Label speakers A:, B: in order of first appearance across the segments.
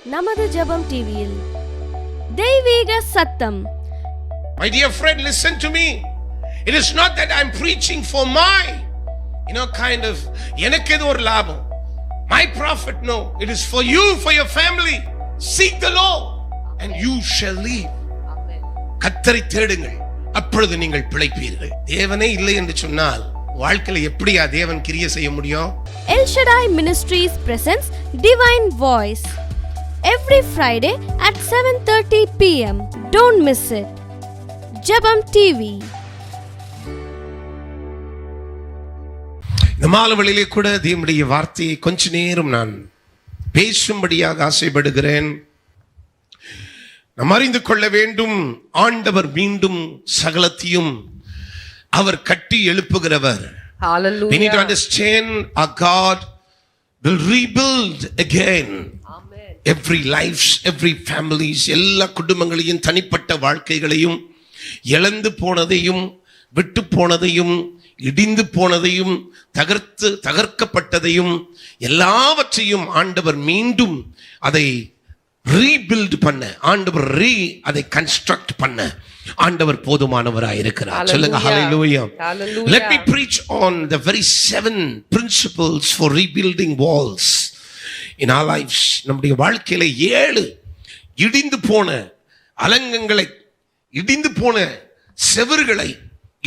A: நமது ஜெபம் டிவியில் தெய்வீக சத்தம்.
B: My dear friend, listen to me. It is not that I'm preaching for my kind of எனக்கு ஏதோ ஒரு லாபம். My profit, no. It is for you, for your family. Seek the Lord and you shall live. கர்த்தரை தேடுங்கள், அப்பொழுது நீங்கள் பிழைப்பீர்கள். தேவனே இல்லை என்று சொன்னால் வாழ்க்கையில எப்படியா தேவன் கிரியை செய்ய முடியும்?
A: El Shaddai Ministries presents Divine Voice every Friday at 7:30 p.m. Don't miss it. Jabam TV.
B: இந்த மாலைவேளையிலே கூட தேவனுடைய வார்த்தையை கொஞ்ச நேரம் நான் பேசும்படியாக ஆசைப்படுகிறேன். நாம் அறிந்து கொள்ள வேண்டும், ஆண்டவர் மீண்டும் சகலத்தையும் அவர் கட்டி எழுப்புகிறவர்.
C: Hallelujah.
B: We need to understand our God will rebuild again.
C: Amen.
B: Every lives, every families, எல்லா குடும்பங்களையும் தனிப்பட்ட வாழ்க்கைகளையும் இழந்து போனதையும் விட்டு போனதையும் இடிந்து போனதையும் தகர்க்கப்பட்டதையும் எல்லாவற்றையும் ஆண்டவர் மீண்டும் அதை ரீபில்ட் பண்ண, ஆண்டவர் அதை கன்ஸ்ட்ரக்ட் பண்ண ஆண்டவர் போதுமானவராய் இருக்கிறார். சொல்லுங்க ஹalleluya. Let me preach on the very 7 principles for rebuilding walls in our lives. நம்முடைய வாழ்க்கையில 7 இடிந்து போன அலங்கங்களை, இடிந்து போன செவறுகளை,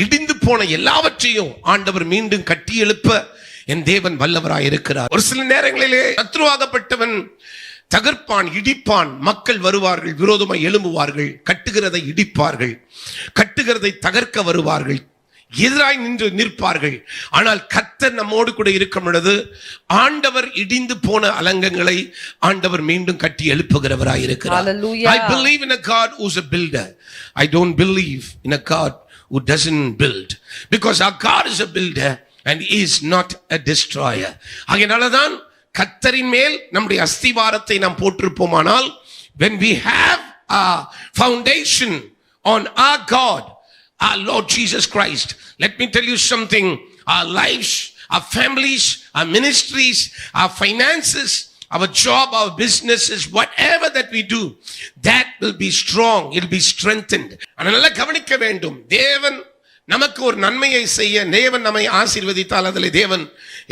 B: இடிந்து போன எல்லாவற்றையும் ஆண்டவர் மீண்டும் கட்டி எழுப்ப என் தேவன் வல்லவராய் இருக்கிறார். ஒரு சில நேரங்களிலே சத்ருவாகப்பட்டவன் தகர்ப்பான், இடிப்பான். மக்கள் வருவார்கள், விரோதமாய் எழும்புவார்கள், கட்டுகிறதை இடிப்பார்கள், கட்டுகிறதை தகர்க்க வருவார்கள், எதிராய் நின்று நிற்பார்கள். ஆனால் கர்த்தர் நம்மோடு கூட இருக்கும் பொழுது ஆண்டவர் இடிந்து போன அலங்கங்களை ஆண்டவர் மீண்டும் கட்டி எழுப்புகிறவராய் இருக்கிறார். I believe in a God who's a builder. I don't believe in a God who doesn't build, because our God is a builder and he is not a destroyer. ஆகையால்தான் கர்த்தரின் மேல் நம்முடைய அஸ்திவாரத்தை நாம் போட்டிருப்போமானால், when we have a foundation on our God, our Lord Jesus Christ, let me tell you something, our lives, our families, our ministries, our finances, our job, our businesses, whatever that we do, that will be strong, it will be strengthened. அதனால கவனிக்க வேண்டும், தேவன் நமக்கு ஒரு நன்மையை செய்ய, தேவன் நம்மை ஆசீர்வதித்தால் அதிலே தேவன்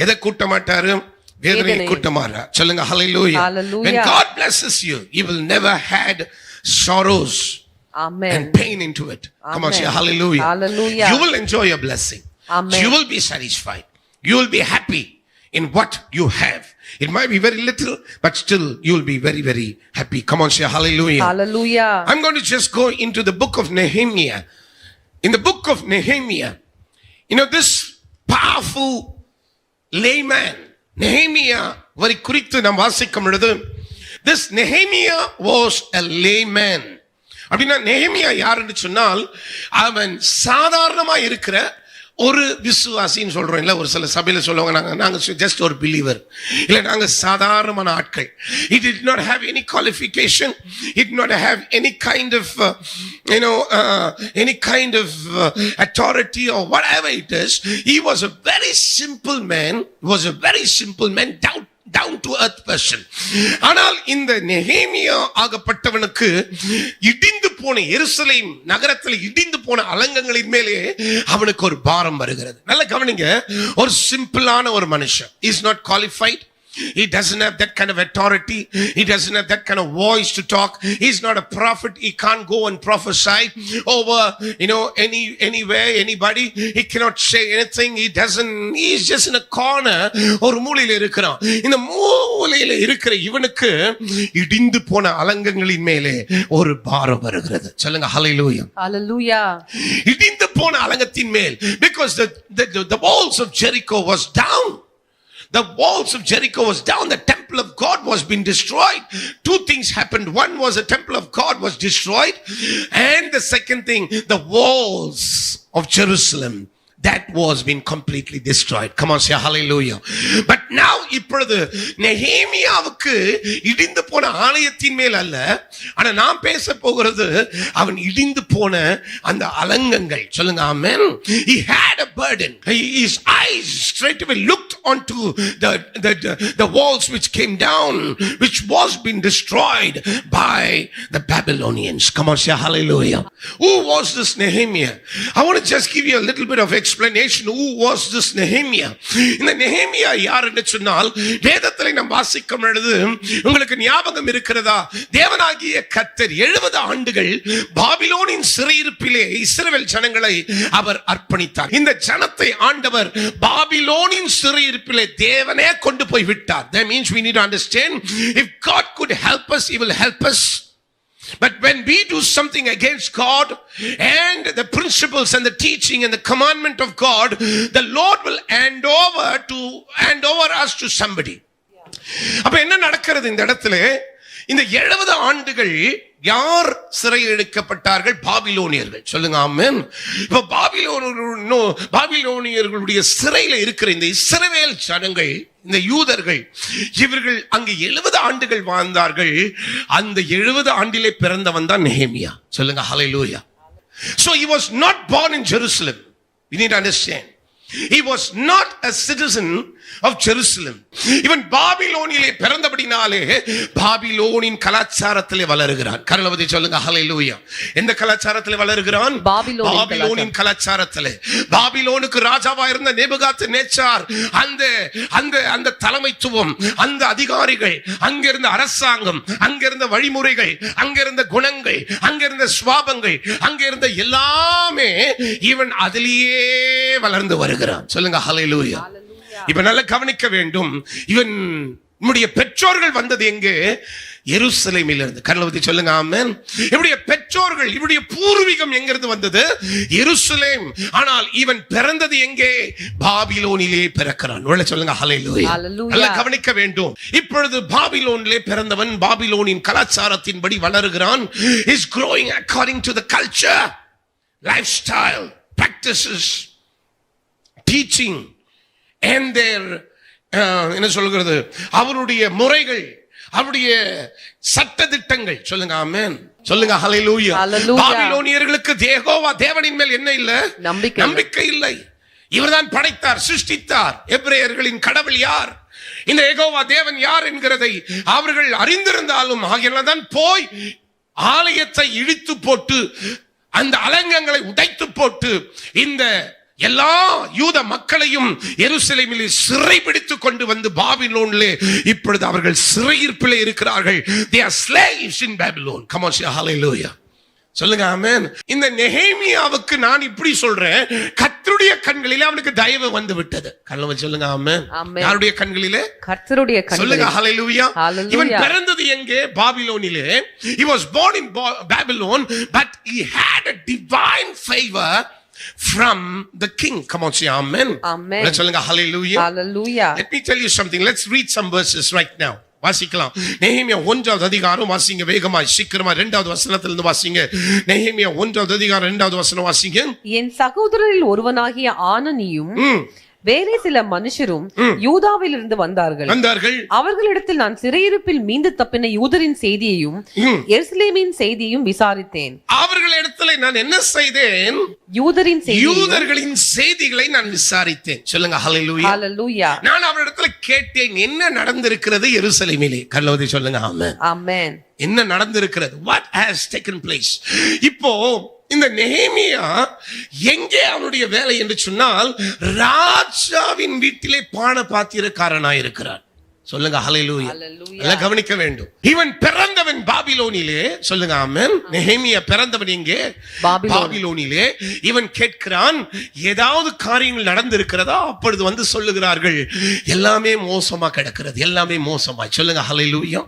B: எதை கூட்ட மாட்டாரு? வேதனை கூட்ட மாட்டார். சொல்லுங்க hallelujah. When God blesses you, he will never had sorrows, amen, and pain into it. Amen. Come on, say hallelujah.
C: Hallelujah.
B: You will enjoy your blessing.
C: Amen.
B: You will be satisfied. You will be happy in what you have. It might be very little, but still you will be very, very happy. Come on, say hallelujah.
C: Hallelujah.
B: I'm going to just go into the book of Nehemiah. In the book of Nehemiah, this powerful layman, Nehemiah, வரி குறித்து நாம் வாசிக்கும் பொழுது, this Nehemiah was a layman. அப்படின்னா நெஹேமியா யாருன்னு சொன்னால், அவன் சாதாரணமா இருக்கிற ஒரு விசுவாசின்னு சொல்றோம் இல்ல. ஒரு சில சபையில சொல்லுவாங்க, நாங்க ஜஸ்ட் ஒரு பிலீவர், இல்ல நாங்க சாதாரணமான ஆட்கள். He did not have any qualification, he did not have any kind of authority or whatever it is. He was a very simple man, down to earth person. ஆனால் இந்த நெஹேமியா ஆகப்பட்டவனுக்கு இடிந்து போன எருசலேம் நகரத்தில் இடிந்து போன அலங்கங்களின் மேலே அவனுக்கு ஒரு பாரம் வருகிறது. நல்ல கவனிங்க, ஒரு சிம்பிளான ஒரு மனுஷன், he is not qualified, he doesn't have that kind of authority, he doesn't have that kind of voice to talk, he's not a prophet, he can't go and prophesy over anywhere, anybody, he cannot say anything, he is just in a corner. ஒரு மூலையில இருக்கிறான். இந்த மூலையில இருக்கிற இவனுக்கு இடிந்து போன அலங்கங்களின் மேலே ஒரு பாரம் வருகிறது. சொல்லுங்க hallelujah.
C: Hallelujah.
B: இடிந்து போன அலங்கத்தின் மேல், because the walls of Jericho was down. The walls of Jericho was down. The temple of God was being destroyed. 2 things happened. One was the temple of God was destroyed, and the second thing, the walls of Jerusalem, that was been completely destroyed. Come on, say hallelujah. But now இப்பொழுது நெகேமியாவுக்கு இடிந்து போன ஆலயத்தின் மேல் அல்ல, ஆனா நாம் பேச போகிறது அவன் இடிந்து போன அந்த அலங்கங்கள். சொல்லுங்க ஆமென். He had a burden. His eyes straight away looked onto the walls which came down, which was been destroyed by the Babylonians. Come on, say hallelujah. Who was this Nehemiah? I want to just give you a little bit of explanation. Who was this Nehemiah? இந்த நெகேமியா யார் என்று சொன்னால், வேதத்திலே நாம் வாசிக்கும் பொழுது உங்களுக்கு ஞாபகம் இருக்கிறதா, தேவனாகிய கர்த்தர் 70 ஆண்டுகள் பாபிலோனின் சிறையிருப்பிலே இஸ்ரவேல் ஜனங்களை அவர் அர்ப்பணித்தார். இந்த ஜனத்தை ஆண்டவர் பாபிலோனின் சிறையிருப்பிலே தேவனே கொண்டு போய் விட்டார். That means we need to understand, if God could help us, he will help us. But when we do something against God and the principles and the teaching and the commandment of God, the Lord will hand over us to somebody. அப்ப என்ன நடக்கிறது இந்த இடத்துல? இந்த 70 ஆண்டுகள் யார் சிறையிடிக்கப்பட்டார்கள்? பாபிலோனியர்கள். சொல்லுங்க ஆமென். இப்ப பாபிலோனியர்களுடைய சிறையில இருக்கிற இந்த இஸ்ரவேல் ஜனங்கள், இந்த யூதர்கள், இவர்கள் அங்கு 70 ஆண்டுகள் வாழ்ந்தார்கள். அந்த 70 ஆண்டிலே பிறந்தவன் தான் நெகேமியா. சொல்லுங்க ஹல்லேலூயா. So he was not born in Jerusalem. We need to understand. He was not a citizen of Jerusalem. இவன் பாபிலோனிலே பிறந்தபடினாலே பாபிலோனின் கலாச்சாரத்திலே வளருகிறான். கரலவதி சொல்லுங்க ஹல்லேலூயா. எந்த கலாச்சாரத்திலே வளருகிறான்? பாபிலோனின் கலாச்சாரத்திலே. பாபிலோனுக்கு ராஜாவா இருந்த நேபுகாத்நேச்சார், அந்த தலைமைத்துவம், அந்த அதிகாரிகள், அங்கிருந்த அரசாங்கம், அங்கிருந்த வழிமுறைகள், அங்கிருந்த குணங்கள், அங்கிருந்த சுவாபங்கள், அங்கிருந்த எல்லாமே இவன் அதிலேயே வளர்ந்து வருகிறான். சொல்லுங்க ஹல்லேலூயா. இப்ப நல்லா கவனிக்க வேண்டும். இவன் நம்முடைய பெற்றோர்கள் வந்தது எங்கே? எருசலேமில் இருந்து. கர்லவதி சொல்லுங்க ஆமென். இவருடைய பெற்றோர்கள், இவருடைய பூர்வீகம் எங்கிருந்து வந்தது? எருசலேம். ஆனால் இவன் பிறந்தது எங்கே? பாபிலோனிலே பிறக்கிறான். உள்ள சொல்லுங்க ஹல்லேலூயா. நல்லா கவனிக்க வேண்டும். இப்பொழுது பாபிலோனிலே பிறந்தவன் பாபிலோனின் கலாச்சாரத்தின்படி வளருகிறான். Is growing according to the culture, lifestyle, practices, teaching and their என்ன சொல்கிறது, அவருடைய முறைகள், அவருடைய சட்ட திட்டங்கள். சொல்லுங்க ஆமென். சொல்லுங்க ஹல்லேலூயா. பாபிலோனியர்களுக்கு யெகோவா தேவனின் மேல் என்ன இல்ல? நம்பிக்கை இல்லை. இவர்தான் படைத்தார், சிருஷ்டித்தார். எபிரேயர்களின் கடவுள் யார்? இந்த யெகோவா தேவன் யார் என்கிறதை அவர்கள் அறிந்திருந்தாலும் ஆகையால்தான் போய் ஆலயத்தை இடித்து போட்டு அந்த அலங்கங்களை உடைத்து போட்டு இந்த எல்லா யூத மக்களையும் எருசலேமிலே சிறைபிடித்துக் கொண்டு வந்து பாபிலோனிலே இப்பொழுது அவர்கள் சிறையிருப்பிலே இருக்கிறார்கள். They are slaves in Babylon. Come on, say hallelujah. சொல்லுங்க ஆமென். இந்த நெகேமியாவுக்கு நான் இப்படி சொல்றேன், கர்த்தருடைய கண்களிலே அவனுக்கு தயவு வந்து விட்டது. கண்ணு சொல்லுங்க ஆமென். யாருடைய கண்களிலே? கர்த்தருடைய கண்களிலே. சொல்லுங்க ஹல்லேலூயா. இவன் பிறந்தது எங்கே? பாபிலோனிலே. He was born in Babylon, but he had a divine favor from the king. Come on, say amen. Amen. Let's சொல்லுங்க hallelujah. Hallelujah. Let me tell you something. Let's read some verses right now. வாசிக்கலாம். நெகேமியா 1வது அதிகாரம் வாசிங்க வேகமாய், சீக்கிரமா 2வது வசனத்திலிருந்து வாசிங்க. நெகேமியா 1வது அதிகாரம் 2வது வசனம் வாசிங்க. என் சகோதரரில் ஒருவனாகிய ஆனனியும் வேறே சில மனுஷரும் யூதாவில் இருந்து வந்தார்கள். அவர்களிடத்தில் நான் சிறையிருப்பில் மீண்டு தப்பின யூதரின் செய்தியையும் எருசலேமின் செய்தியையும் விசாரித்தேன். அவர்களிடத்தில் நான் என்ன செய்தேன்? யூதர்களின் செய்திகளை நான் விசாரித்தேன். சொல்லுங்க ஹல்லேலூயா. ஹல்லேலூயா. நான் அவரிடத்தில் கேட்டேன், என்ன நடந்திருக்கிறது எருசலேமிலே? கர்லவதி சொல்லுங்க ஆமென். ஆமென். என்ன நடந்திருக்கிறது? What has taken place? இப்போ இந்த நெகேமியா எங்கே அவனுடைய வேலை என்று சொன்னால், ராஜாவின் வீட்டிலே பான பாத்திரக்காரனாய் இருக்கிறார். சொல்லுங்க ஹல்லேலூயா. எல்லாம் கவனிக்க வேண்டும். இவன் பிறந்தவன் பாபிலோனிலே. சொல்லுங்க ஆமென். நெகேமியா பிறந்தவன் எங்கே? பாபிலோனிலே. இவன் கேட்கிறான், ஏதாவது காரியங்கள் நடந்திருக்கிறதா? அப்பொழுது வந்து சொல்லுகிறார்கள், எல்லாமே மோசமா கிடக்கிறது, எல்லாமே மோசமா. சொல்லுங்க ஹல்லேலூயா.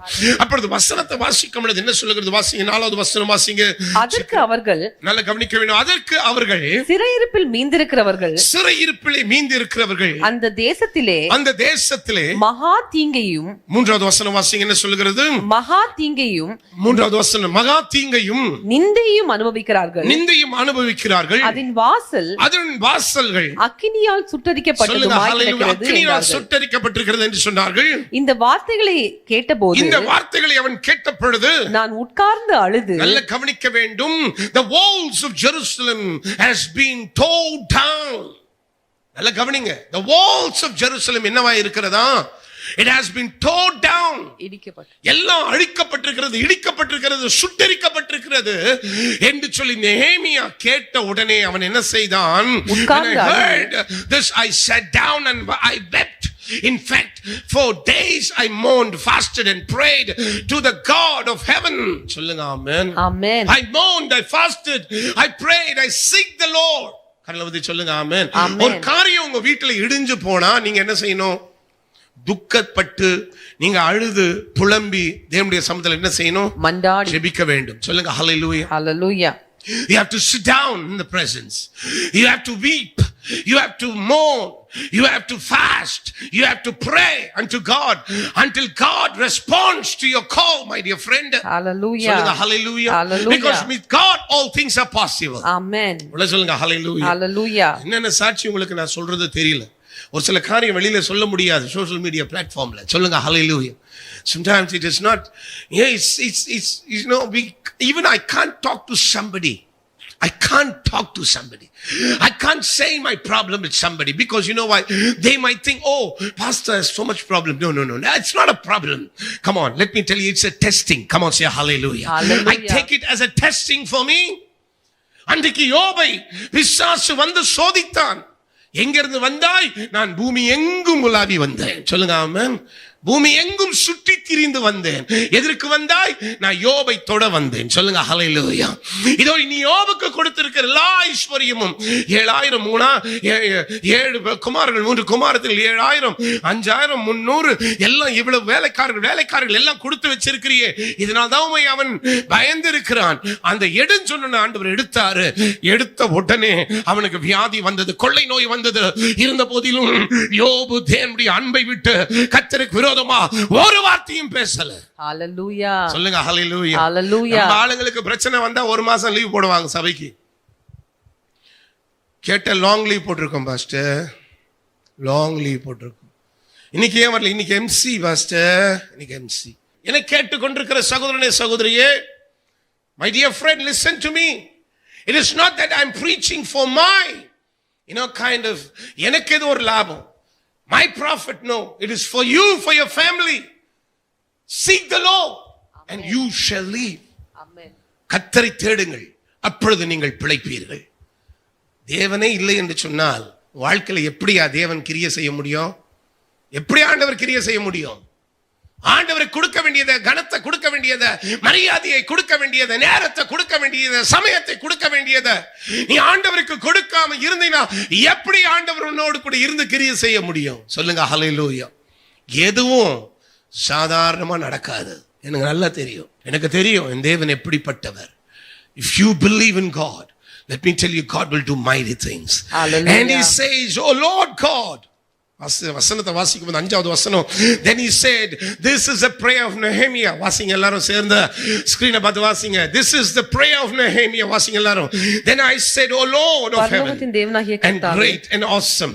B: அப்பொழுது வசனத்தை வாசிக்கும் பொழுது என்ன சொல்லுகிறது? வாசிங்க 4வது வசனம் வாசிங்க. அதற்கு அவர்கள், நல்ல கவனிக்க வேண்டும், அதற்கு அவர்கள் சிறையிருப்பில் மீந்திருக்கிறவர்கள், சிறையிருப்பிலே மீந்திருக்கிறவர்கள் அந்த தேசத்திலே மகா
C: தீங்கையும்.
B: மூன்றாவது வசனம் வாசிங்க, என்ன சொல்லுகிறது?
C: மகா தீங்கையும்.
B: மூன்றாவது வசனம், மகா தீங்கையும்
C: நிந்தையும் அனுபவிக்கிறார்கள்.
B: நிந்தையும் அனுபவிக்கிறார்கள்.
C: அதன்
B: வாசல்கள்
C: அக்கினியால்
B: சுட்டரிக்கப்பட்டிருக்கிறது என்று சொன்னார்கள்.
C: இந்த வார்த்தைகளை கேட்டபோது,
B: இந்த வார்த்தைகளை அவன் கேட்ட பொழுது
C: நான் உட்கார்ந்து அழுது.
B: நல்ல கவனிக்க வேண்டும். The walls of Jerusalem has been torn down. நல்ல கவனிங்க. The walls of Jerusalem என்னவா இருக்கிறதா? It has been torn down. எல்லாம் அழிக்கப்பட்டிருக்கிறது, இடிக்கப்பட்டிருக்கிறது, சுட்டரிக்கப்பட்டிருக்கிறது என்று சொல்லி நெகேமியா கேட்ட உடனே அவன் என்ன செய்தான்? When I heard this, I sat down and I wept. In fact, for days I mourned, fasted and prayed to the God of heaven. சொல்லுங்க ஆமென்.
C: Amen.
B: I mourned, I fasted, I prayed, I seek the Lord. கர்லவதி சொல்லுங்க ஆமென். ஒரு காரியம் உங்க வீட்ல இடிஞ்சு போனா நீங்க என்ன செய்யணும்? துக்கப்பட்டு நீங்க அழுது புலம்பி தேவனுடைய சமூகத்தில் என்ன செய்யணும்?
C: மன்றாடி
B: ஜெபிக்க வேண்டும். சொல்லுங்க ஹalleluya.
C: Hallelujah.
B: You have to sit down in the presence. You have to weep. You have to mourn. You have to fast. You have to pray unto God until God responds to your call, my dear friend.
C: Hallelujah.
B: Solunga hallelujah.
C: Hallelujah.
B: Because with God all things are possible.
C: Amen.
B: உள்ள சொல்லுங்க hallelujah.
C: Hallelujah.
B: என்னென்ன சாட்சி உங்களுக்கு நான் சொல்றது தெரியல. ஒரு சில காரியம் வெளியில சொல்ல முடியாது சோஷியல் மீடியா பிளாட்ஃபார்ம்ல. சொல்லுங்க hallelujah. Sometimes it is not, it's you know, even I can't talk to somebody. I can't talk to somebody. I can't say my problem with somebody because you know why? They might think, oh, pastor has so much problem. No, it's not a problem. Come on, let me tell you, it's a testing. Come on, say hallelujah.
C: Hallelujah.
B: I take it as a testing for me. அன்றைக்கு யோபை பிசாசு வந்து சோதித்தான். எங்கிருந்து வந்தாய்? நான் பூமி எங்கும் உலாவி வந்தேன். சொல்லுங்க ஆமென். பூமி எங்கும் சுற்றி திரிந்து வந்தேன். எதற்கு வந்தாய்? நான் யோபை தொட வந்தேன். சொல்லுங்க ஹalleluya. இதோ நீ யோபுக்கு கொடுத்திருக்கிற எல்லா ஐஸ்வரியமும் 7000 7 குமாரர்கள் 3 குமாரத்தில் 7000 5000 300 எல்லாம் இவ்வளவு வேலைக்காரர்கள் எல்லாம் கொடுத்து வச்சிருக்கிறியே, இதனால தான் அவன் பயந்து இருக்கிறான். அந்த எடுன்னு சொன்ன ஆண்டவர் எடுத்தாரு. எடுத்த உடனே அவனுக்கு வியாதி வந்தது, கொள்ளை நோய் வந்தது. இருந்த போதிலும் யோபு தேவனுடைய அன்பை விட்டு கர்த்தருக்கு விரோதமா ஒரு வார்த்தையும் பேசல.
C: ஹalleluya.
B: சொல்லுங்க ஹalleluya.
C: ஹalleluya.
B: நம்ம ஆளுங்களுக்கு பிரச்சனை வந்தா ஒரு மாசம் லீவ் போடுவாங்க சபைக்கு. கேட்ட லாங் லீவ் போட்டிருக்கோம் பாஸ்டர், லாங் லீவ் போட்டிருக்கோம். இன்னைக்கு ஏன் வரல? இன்னைக்கு எம்சி பாஸ்டர், இன்னைக்கு எம்சி. என்னை கேட்டு கொண்டிருக்கிற சகோதரனே சகோதரியே, my dear friend, listen to me. It is not that I'm preaching for my kind of எனக்கு ஏதோ ஒரு லாபம். My profit, no. It is for you, for your family. Seek the Lord. Amen. And you shall live.
C: Amen.
B: கர்த்தரை தேடுங்கள், அப்பொழுது நீங்கள் பிழைப்பீர்கள். தேவனே இல்லை என்று சொன்னால் வாழ்க்கையில எப்படியா தேவன் கிரியை செய்ய முடியும்? எப்படி ஆண்டவர் கிரியை செய்ய முடியும்? ஆண்டவருக்கு கொடுக்க வேண்டியதை, கனத்தை கொடுக்க வேண்டியதை, மரியாதையை கொடுக்க வேண்டியதை, நேரத்தை கொடுக்க வேண்டியதை, சமயத்தை கொடுக்க வேண்டியதை நீ ஆண்டவருக்கு கொடுக்காம இருந்தீனா எப்படி ஆண்டவர் உன்னோடு கூட இருந்து கிரியை செய்ய முடியும்? சொல்லுங்க ஹalleluya. எதுவும் சாதாரணமா நடக்காது. எனக்கு நல்லா தெரியும். எனக்கு தெரியும் என் தேவன் எப்படிப்பட்டவர். If you believe in God, let me tell you, God will do mighty things. Hallelujah. And he says, oh Lord God, வசனத்தை வாசிக்கும் போது 5வது வசனம், then he said, this is a prayer of Nehemiah. வாசிங்க எல்லாரும் சேர்ந்து ஸ்கிரீனை பார்த்து வாசிங்க. This is the prayer of Nehemiah. வாசிங்க எல்லாரும். Then I said, oh Lord of heaven and great and awesome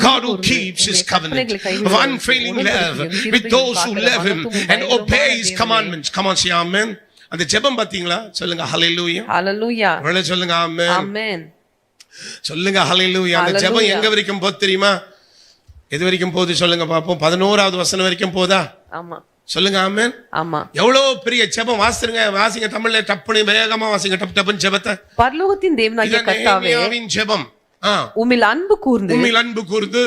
B: God who keeps his covenant of unfailing love with those who love him and obey his commandments. Come on, say amen. அந்த ஜெபம் பாத்தீங்களா? சொல்லுங்க hallelujah.
C: Hallelujah.
B: சொல்லுங்க amen.
C: Amen.
B: சொல்லுங்க hallelujah. அந்த ஜெபம் எங்க வரைக்கும் போகுது தெரியுமா? எது வரைக்கும் போகுது சொல்லுங்க பாப்போம். 11வது வசனம் வரைக்கும் போதா? ஆமா. சொல்லுங்க ஆமென். ஆமா. எவ்வளவு பெரிய ஜெபம். வாசிங்க தமிழ்ல டப்புனு வேகமா வாசிங்க, டப் டப்னு ஜெபத்தை.
C: பரலோகத்தின் தேவனாகிய கர்த்தாவே, நெகேமியாவின் ஜெபம். உம்மில் அன்பு கூர்ந்து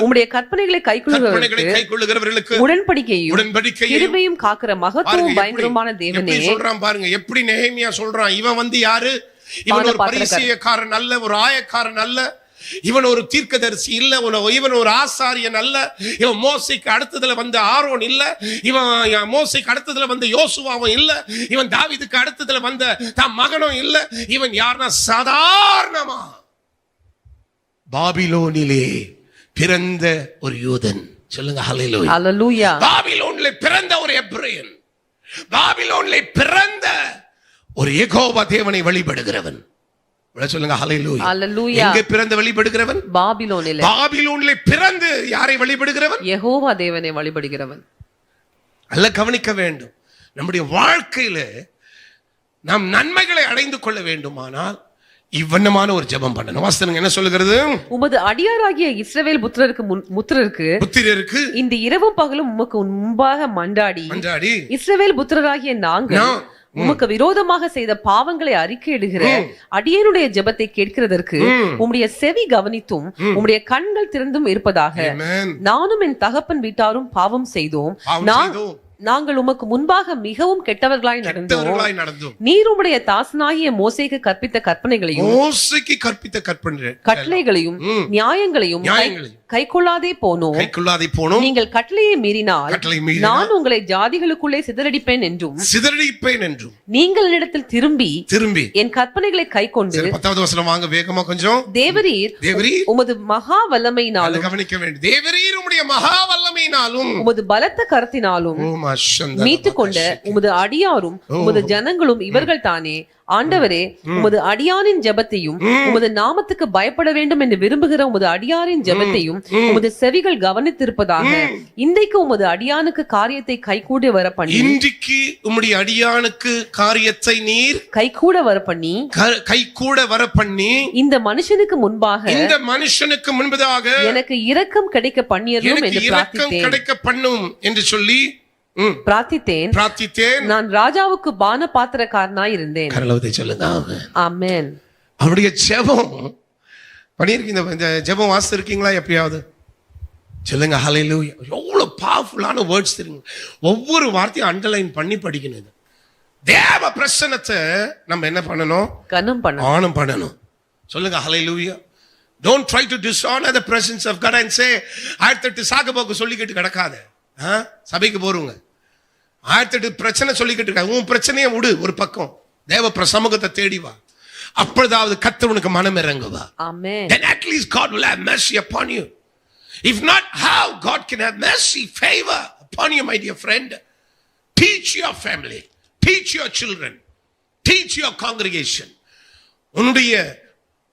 C: உம்முடைய கற்பனைகளை கைக்கொள்ளுகிறவர்களுக்கு உடன்படிக்கையும் கிருபையும் காக்கிற மகத்துவம் பயங்கரமான தேவனே.
B: சொல்றான் பாருங்க, எப்படி நெகேமியா சொல்றான். இவன் வந்து யாரு? இவன் ஒரு பரிசேயக்காரன் அல்ல, ஒரு ஆயக்காரன் அல்ல, இவன் ஒரு தீர்க்கதரிசி இல்ல, இவன் ஒரு ஆசாரியன் அல்ல, இவன் மோசேக்கு அடுத்ததுல வந்த ஆரோன் இல்ல, இவன் மோசேக்கு அடுத்ததுல வந்த யோசுவாவும் இல்ல, இவன் தாவீதுக்கு அடுத்ததுல வந்த தம் மகனும் இல்ல. இவன் யாருன்னா சாதாரணமா பாபிலோனிலே பிறந்த ஒரு யூதன். சொல்லுங்க ஹல்லேலூயா.
C: ஹalleluya.
B: பாபிலோனிலே பிறந்த ஒரு எபிரேயன், பாபிலோனிலே பிறந்த ஒரு யெகோவா தேவனை வழிபடுகிறவன். சொல்லுங்க ஹல்லேலூயா.
C: ஹalleluya.
B: எங்கே பிறந்த வழிபடுகிறவன்?
C: பாபிலோனிலே.
B: பாபிலோனிலே பிறந்து யாரை வழிபடுகிறவன்?
C: யெகோவா தேவனை வழிபடுகிறவன்.
B: நல்ல கவனிக்க வேண்டும். நம்முடைய வாழ்க்கையில நாம் நன்மைகளை அடைந்து கொள்ள வேண்டுமானால் இவ்வண்ணமான ஒரு ஜெபம் பண்ணணும். வாஸ்தவம் என்ன சொல்லுகிறது?
C: உமது அடியாராகிய இஸ்ரவேல் புத்திரருக்கு இந்த இரவும் பகலும் உமக்கு முன்பாக மன்றாடி இஸ்ரவேல் புத்திரராகிய நாங்கள் உமக்கு விரோதமாக செய்த பாவங்களை அறிக்கையிடுகிற அடியனுடைய ஜெபத்தை கேட்கிறதற்கு உம்முடைய செவி கவனித்தும் உம்முடைய கண்கள் திறந்தும் இருப்பதாக. நானும் என் தகப்பன் வீட்டாரும் பாவம் செய்தோம். நாங்கள் உமக்கு முன்பாக மிகவும் கெட்டவர்களாய் நடந்தோம். நீர் உம்முடைய தாசனாகிய மோசேக்கு கற்பித்த கட்டளைகளையும் நியாயங்களையும் கைக்கொள்ளாதே போனோம். நீங்கள் கட்டளையை மீறினால் நான் உங்களை ஜாதிகளுக்குள்ளே சிதறடிப்பேன் என்றும் நீங்கள் என்னிடத்தில் திரும்பி என் கற்பனைகளை கைக்கொண்டு
B: 10வது வசனம் வாங்க வேகமா கொஞ்சம்.
C: தேவரீர் உமது மகா வல்லமையினாலும்
B: கவனிக்க வேண்டும். தேவரீர் உம்முடைய மகா வல்லமையினாலும்
C: உமது பலத்த கரத்தினாலும் மீட்டுக்கொண்ட உமது அடியாரும் உமது ஜனங்களும் இவர்கள் தானே. ஆண்டவரே, உமது அடியானின் ஜெபத்தையும் உமது நாமத்துக்கு பயப்பட வேண்டும் என்று விரும்புகிற உமது அடியாரின் ஜெபத்தையும் உமது செவிகள் கவனித்திருப்பதாக. இன்றைக்கு உமது அடியானுக்கு காரியத்தை கைகூட வர பண்ணி
B: இன்றைக்கு உம்முடைய அடியானுக்கு காரியத்தை நீர்
C: கைகூட வர பண்ணி இந்த மனுஷனுக்கு முன்பாக எனக்கு இரக்கம் கிடைக்க பண்ணியரும் என்று
B: பண்ணும் என்று சொல்லி
C: பிரார்த்தித்தேன். நான் ராஜாவுக்கு பான பாத்திரக்காரனாய் இருந்தேன்.
B: சொல்லுங்க
C: ஆமென்.
B: அவருடைய ஜெபம் பண்ணிருக்கீங்க. இந்த ஜெபம் வாசிச்சிருக்கீங்களா எப்பயாவது? சொல்லுங்க ஹல்லேலூயா. எவ்வளவு பவர்ஃபுல்லான வேர்ட்ஸ் தெரியுங்க. ஒவ்வொரு வார்த்தையும் அண்டர்லைன் பண்ணி படிக்கணும். தேவ பிரசன்னத்தை நம்ம என்ன பண்ணணும்? ஆனம் பண்ணணும். சொல்லுங்க ஹல்லேலூயா. Don't try to dishonor the presence of God and say 1008 சாகபோக்கு சொல்லிக்கிட்டு கிடக்காத. சபைக்கு போறவங்க 1008 பிரச்சனை சொல்லிக்கிட்டு இருக்க. உன் பிரச்சனையை விடு ஒரு பக்கம், தேவ பிரசமூகத்தை தேடி வா. அப்பொழுதாவது கர்த்தர் உனக்கு மனம் இறங்குவா.
C: Amen.
B: Then at least God will have mercy upon you. If not, how God can have mercy, favor upon you, my dear friend? Teach your family, teach your children, teach your congregation. உன்னுடைய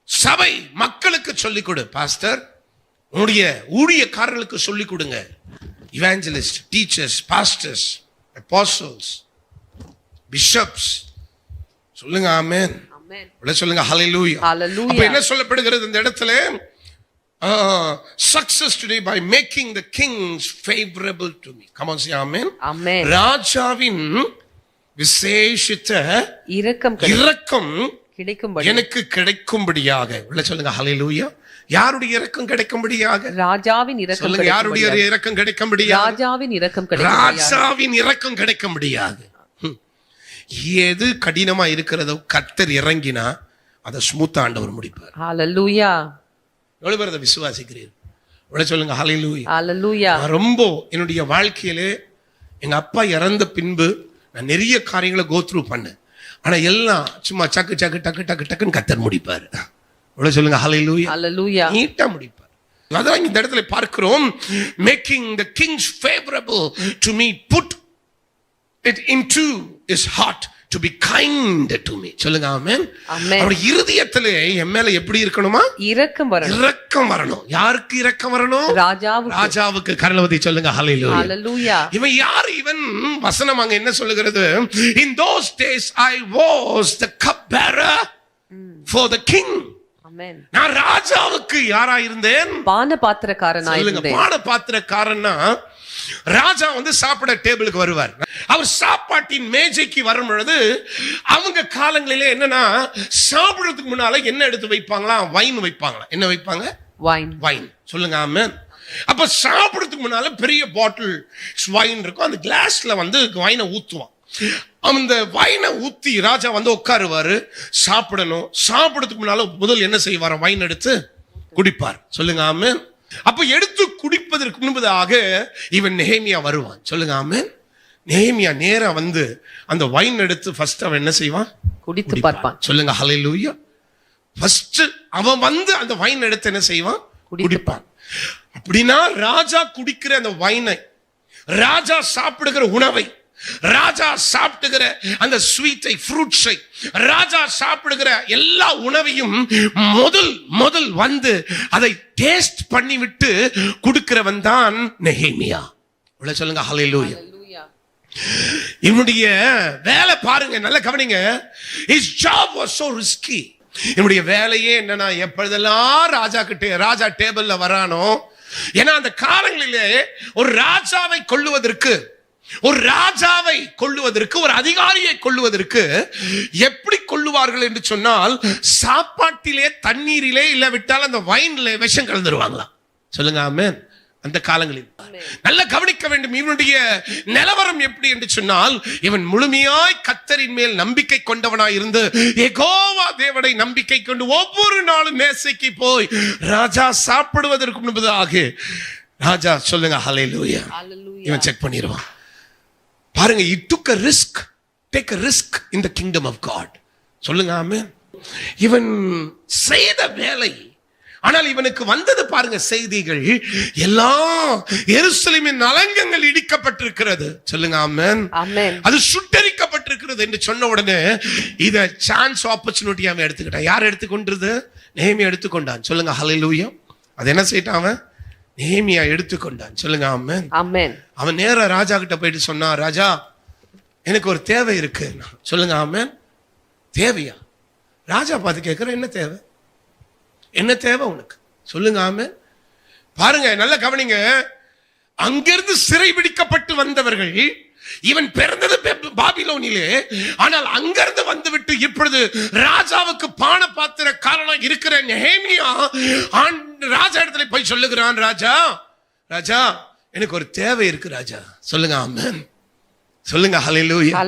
B: சபை மக்களுக்கு சொல்லிக் கொடு. Pastor, உன்னுடைய ஊழியக்காரர்களுக்கு சொல்லிக் கொடுங்க. Evangelist, teachers, pastors, apostles, bishops. சொல்லுங்க ஆமென். சொல்லுங்க ஹல்லேலூயா. அப்ப என்ன சொல்லப்படுகிறது இந்த இடத்துல? Success today by making the kings favorable to me. Come on, say amen.
C: Amen.
B: ராஜாவின் விசேஷித்த இரக்கம் எனக்கு கிடைக்கும்படியாக. சொல்லுங்க ஹல்லேலூயா. யாருடைய இரக்கம் கிடைக்கும்படியாக?
C: ராஜாவின் இரக்கம்.
B: சொல்லுங்க, யாருடைய இரக்கம் கிடைக்கும்படியாக?
C: ராஜாவின் இரக்கம்
B: கிடைக்கும்படியாக. எது கடினமா இருக்கிறதோ கர்த்தர் இறங்கினா அதை ஸ்மூத்தா ஆண்டவர் முடிப்பார்.
C: ஹல்லேலூயா.
B: எவ்வளவு பேர் அதை விசுவாசிக்கிறீர்கள்? சொல்லுங்க ஹல்லேலூயா.
C: ஹல்லேலூயா.
B: ரொம்ப என்னுடைய வாழ்க்கையிலே எங்க அப்பா இறந்த பின்பு நான் நிறைய காரியங்களை கோ த்ரூ பண்ணேன். ஆனா எல்லாம் சும்மா சக்கு சக்கு டக்கு டக்கு டக்குன்னு கர்த்தர் முடிப்பார். சொல்லுங்க ஹல்லேலூயா.
C: ஹல்லேலூயா.
B: நீட்டா முடிப்பார். அதான் இந்த இடத்துல பார்க்கிறோம். Making the kings favorable to me, put it into his heart to be kind to me. சொல்லுங்க ஆமென். அவருடைய இருதயத்திலே என் மேல எப்படி இருக்கணுமா? இரக்கம் வரணும். யாருக்கு இரக்கம் வரணும்? ராஜாவுக்கு. கர்ணவதி சொல்லுங்க ஹல்லேலூயா. இவன் யார்? இவன் வசனம் அங்க என்ன சொல்லுகிறது? In those days I was the cup bearer for the king. நான் ராஜாவுக்கு யாரா இருந்தேன்? பான பாத்திரக்காரனாய் இருந்தேன். பான பாத்திரக்காரன்னா ராஜா சாப்பிட டேபிளுக்கு வருவார். அவர் சாப்பாட்டின் மேஜைக்கு வரும் பொழுது அவங்க காலங்களிலே என்னன்னா சாப்பிடுறதுக்கு முன்னால என்ன எடுத்து வைப்பாங்களா? வைன் வைப்பாங்களா? என்ன வைப்பாங்க? வைன். சொல்லுங்க ஆமென். அப்ப சாப்பிடுறதுக்கு முன்னால பெரிய பாட்டில் வைன் இருக்கும். அந்த கிளாஸ்ல வைனை ஊத்துவான். அந்த வைனை ஊத்தி ராஜா உட்காருவாரு. சாப்பிடணும். சாப்பிடுறதுக்கு முன்னால முதல் என்ன செய்வார்? வைன் எடுத்து குடிப்பார். சொல்லுங்க ஆமென். அப்ப எடுத்து குடிப்பதற்கு முன்பதாக இவன் நெகேமியா வருவான். சொல்லுங்க ஆமென். நெகேமியா நேரா அந்த வைன் எடுத்து ஃபர்ஸ்ட் அவன் என்ன செய்வான்? குடித்து பார்ப்பான். சொல்லுங்க ஹல்லேலூயா. ஃபர்ஸ்ட் அவன் அந்த வைன் எடுத்து என்ன செய்வான்? குடிப்பான். அப்படின்னா ராஜா குடிக்கிற அந்த வைனை, ராஜா சாப்பிடுகிற உணவை, ராஜா சாப்பிடுகிற அந்த ஸ்வீட்டை, ஃப்ரூட்ஸை, ராஜா சாப்பிடுகிற எல்லா உணவையும் முதல் வந்து அதை டேஸ்ட் பண்ணி விட்டு கொடுக்கிறவன் தான் நெஹேமியா. சொல்லுங்க ஹல்லேலூயா. இவனுடைய வேலை பாருங்க, நல்ல கவனிங்க. His job was so risky. இவனுடைய வேலையே என்னன்னா, எப்பொழுதெல்லாம் ராஜா டேபிள்ல வரானோ, ஏன்னா அந்த காலங்களிலே ஒரு ராஜாவை கொல்லுவதற்கு, ஒரு அதிகாரியை கொல்லுவதற்கு எப்படி கொல்லுவார்கள் என்று சொன்னால், சாப்பாட்டிலே, தண்ணீரிலே, இல்ல விட்டால் அந்த வைன்ல விஷம் கலந்துருவாங்களாம். சொல்லுங்க ஆமென். அந்த காலங்களில் நல்ல கவனிக்க வேண்டும். இவனுடைய நிலவரம் எப்படி என்று சொன்னால், இவன் முழுமையாய் கர்த்தரின் மேல் நம்பிக்கை கொண்டவனாய் இருந்து, யெகோவா தேவனை நம்பிக்கை கொண்டு ஒவ்வொரு நாளும் மேசைக்கு போய் ராஜா சாப்பிடுவதற்கு முன்பதாக ராஜா, சொல்லுங்க ஹல்லேலூயா, இவன் செக் பண்ணிடுவான். பாருங்க, he took a risk, take a risk in the kingdom of God. சொல்லுங்க ஆமென். இவன் செய்த வேலை, ஆனால் இவனுக்கு வந்தது பாருங்க செய்திகள் எல்லாம், எருசலேமின் அலங்கங்கள் இடிக்கப்பட்டிருக்கிறது. சொல்லுங்க ஆமென். அது சுட்டரிக்கப்பட்டிருக்கிறது என்று சொன்ன உடனே இத சான்ஸ் ஆப்பர்ச்சுனிட்டி அவன் எடுத்துக்கிட்டான். யார் எடுத்துக்கொண்டது? நெஹேமியா எடுத்துக்கொண்டான். சொல்லுங்க ஹல்லேலூயா. அது என்ன செய்தான் அவன்? நெஹேமியா எடுத்துக்கொண்டான். சொல்லுங்க ஆமென். அவன் நேரா ராஜா கிட்ட போயிட்டு சொன்னான், ராஜா எனக்கு ஒரு தேவை இருக்கு. சொல்லுங்க ஆமென். தேவையா? ராஜா பார்த்து கேட்கிற, என்ன தேவை? என்ன தேவை உனக்கு? சொல்லுங்க ஆமென். பாருங்க, நல்ல கவனிங்க. அங்கிருந்து சிறை பிடிக்கப்பட்டு வந்தவர்கள், இவன் பிறந்தது பாபிலோனிலே, ஆனால் அங்கிருந்து வந்துவிட்டு இப்பொழுது ராஜாவுக்கு பான பாத்திர காரணம் இருக்கிற நெஹேமியா ராஜா இடத்துல போய் சொல்லுகிறான், ராஜா எனக்கு ஒரு தேவை இருக்கு ராஜா. சொல்லுங்க ஆமென். சொல்லுங்க ஹல்லேலூயா.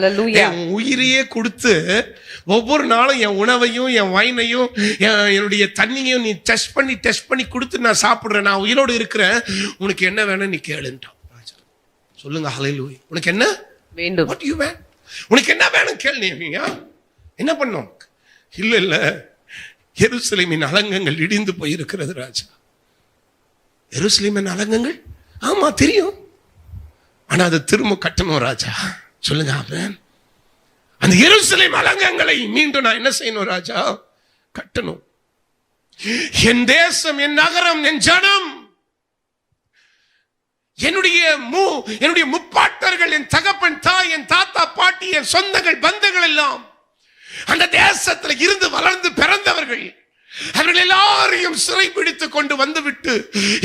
B: என் உயிரையே கொடுத்து ஒவ்வொரு நாளும் என் உணவையும், என் வைனையும், என்னுடைய தண்ணியையும் நீ டெஸ்ட் பண்ணி கொடுத்து நான் சாப்பிடுறேன், நான் உயிரோடு இருக்கிறேன், உனக்கு என்ன வேணும் நீ கேளுன்றான் ராஜா. சொல்லுங்க ஹல்லேலூயா. உனக்கு என்ன வேண்டும்? What you want? உனக்கு என்ன வேணும் கேளு. நீங்க என்ன பண்ணோம்? இல்ல எருசலேமின் அலங்கங்கள் இடிந்து போயிருக்கிறது ராஜா. எருசலேமின் அலங்கங்கள், ஆமா தெரியும், ஆனா அது திரும்ப கட்டணும் ராஜா. சொல்லுங்க ஆமென். அந்த எருசலேம் அலங்கங்களை மீண்டும் நான் என்ன செய்யணும் ராஜா? கட்டணும். என் தேசம், என் நகரம், என் ஜனம், என்னுடைய முப்பாட்டர்கள், என் தகப்பன், தாய், என் தாத்தா, பாட்டி, என் சொந்தங்கள், பந்தங்கள் எல்லாம் அந்த தேசத்துல இருந்து வளர்ந்து பிறந்தவர்கள், அவர்கள் எல்லாரையும் சிறை பிடித்துக் கொண்டு வந்துவிட்டு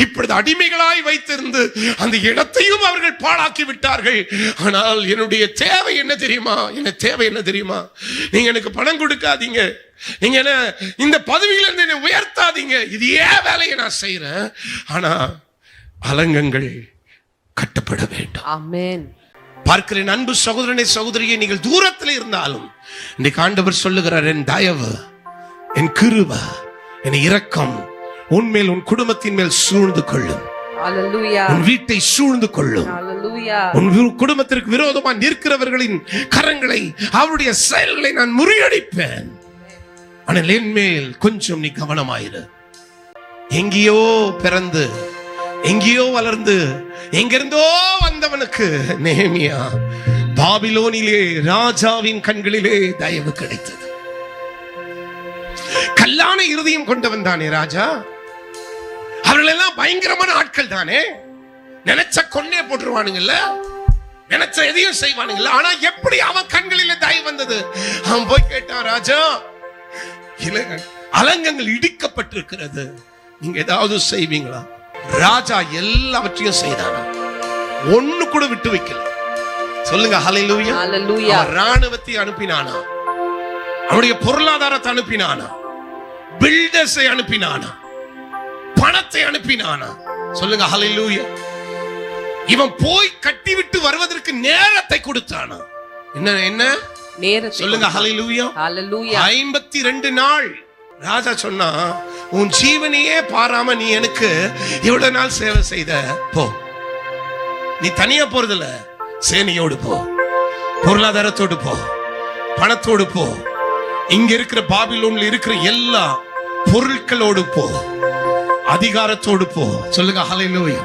B: இப்பொழுது அடிமைகளாய் வைத்திருந்து அந்த இடத்தையும் அவர்கள் பாழாக்கி விட்டார்கள். ஆனால் என்னுடைய தேவை என்ன தெரியுமா? நீங்க எனக்கு பணம் கொடுக்காதீங்க, நீங்க என்ன இந்த பதவியில இருந்து என்னை உயர்த்தாதீங்க, இது ஏன் வேலையை நான் செய்யறேன், ஆனா அலங்கங்கள் கட்டப்பட வேண்டும். ஆமென். பார்க்கிறேன் அன்பு சகோதரனே, சகோதரியே, நீங்கள் தூரத்தில் இருந்தாலும் இன்னைக்கு ஆண்டவர் சொல்லுகிறார், என் தயவு, என் கிருபை, என் இரக்கம் உன்மேல், உன் குடும்பத்தின் மேல் சூழ்ந்து கொள்ளும். உன் வீட்டை சூழ்ந்து கொள்ளும். உன் குடும்பத்திற்கு விரோதமாக நிற்கிறவர்களின் கரங்களை, அவருடைய செயல்களை நான் முறியடிப்பேன். ஆனால் என் மேல் கொஞ்சம் நீ கவனமாயிரு. எங்கேயோ பிறந்து, எங்கேயோ வளர்ந்து, எங்கிருந்தோ வந்தவனுக்கு நெஹேமியா பாபிலோனிலே ராஜாவின் கண்களிலே தயவு கிடைத்தது. கல்லான இருதயம் கொண்டவன் தானே ராஜா. அவர்கள் எல்லாம் பயங்கரமான ஆட்கள் தானே, நினைச்ச கொன்னே போட்டுருவானுங்கல்ல, நினைச்ச எதையும் செய்வானுங்கல்ல. ஆனா எப்படி அவன் கண்களில தயவு வந்தது? அவன் போய் கேட்டான், ராஜா அலங்கங்கள் இடிக்கப்பட்டிருக்கிறது, நீங்க ஏதாவது செய்வீங்களா? ராஜா எல்லாவற்றையும் செய்தானா, ஒண்ணு கூட விட்டு வைக்கல. சொல்லுங்க ஹல்லேலூயா. ராணுவத்தை அனுப்பினானா, அவனுடைய பொருளாதாரத்தை அனுப்பினானா, பில்டர்ஸை அனுப்பினானா, பணத்தை அனுப்பினானா? சொல்லுங்க ஹல்லேலூயா. இவன் போய் கட்டிவிட்டு வருவதற்கு நேரத்தை கொடுத்தானா? என்ன நேரத்தை? சொல்லுங்க ஹல்லேலூயா. 52 நாள் ராஜா சொன்னா, உன் ஜீவனையே பாராம நீ எனக்கு இவ்வளவு நாள் சேவை செய்த, போ, நீ தனியா போறதில்ல, சேனையோடு போ, பொருளாதாரத்தோடு போ, பணத்தோடு போ, இங்க இருக்கிற பாபிலோன்ல இருக்கிற எல்லா பொருட்களோடு போ, அதிகாரத்தோடு போ. சொல்லுங்க ஹalleluya.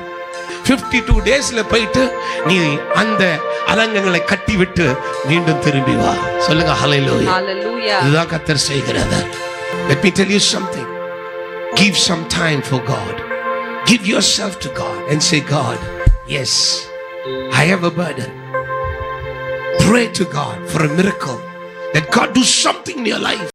B: 52 டேஸ்ல போயிட்டு நீ அந்த அலங்கங்களை கட்டி விட்டு மீண்டும் திரும்பி வா. சொல்லுங்க ஹalleluya.
C: Hallelujah.
B: இதுதான் கர்த்தர் செய்கிறது. Let me tell you something. Give some time for God. Give yourself to God and say, God, yes, I have a burden. Pray to God for a miracle, that God do something in your life.